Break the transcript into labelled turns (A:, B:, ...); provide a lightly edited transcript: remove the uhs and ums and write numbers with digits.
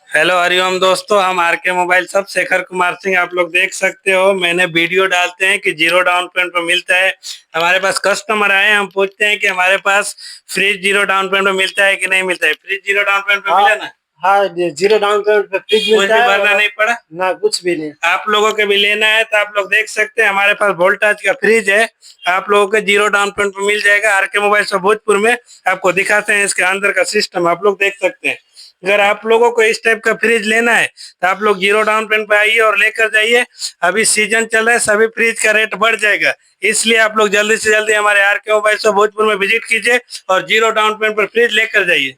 A: Hello Hariom दोस्तों, हम are के मोबाइल शॉप शेखर कुमार सिंह। आप लोग देख सकते हो, मैंने वीडियो डालते हैं कि जीरो डाउन पेमेंट पर मिलता है। हमारे पास कस्टमर आए, हम पूछते हैं कि हमारे पास फ्रिज जीरो डाउन पेमेंट पर मिलता है कि नहीं मिलता है। फ्रिज जीरो डाउन पेमेंट पर मिला ना?
B: हाँ, जीरो डाउन पेमेंट पे फ्रिज
A: कुछ
B: मिलता
A: भी
B: है
A: भरना
B: और
A: नहीं पड़ा।
B: ना कुछ भी नहीं।
A: आप लोगों के भी लेना है तो आप लोग देख सकते हैं, हमारे पास वोल्टाज का फ्रिज है। आप लोगों को जीरो डाउन पेमेंट पर मिल जाएगा आर के मोबाइल शॉप भोजपुर में। आपको दिखाते हैं इसके अंदर का सिस्टम, आप लोग देख सकते हैं। अगर आप लोगों को इस टाइप का फ्रिज लेना है तो आप लोग जीरो डाउन पेमेंट पे आइए और लेकर जाइए। अभी सीजन चल रहा है, सभी फ्रिज का रेट बढ़ जाएगा, इसलिए आप लोग जल्दी से जल्दी हमारे आर के मोबाइल शॉप भोजपुर में विजिट कीजिए और जीरो डाउन पेमेंट पर फ्रिज लेकर जाइए।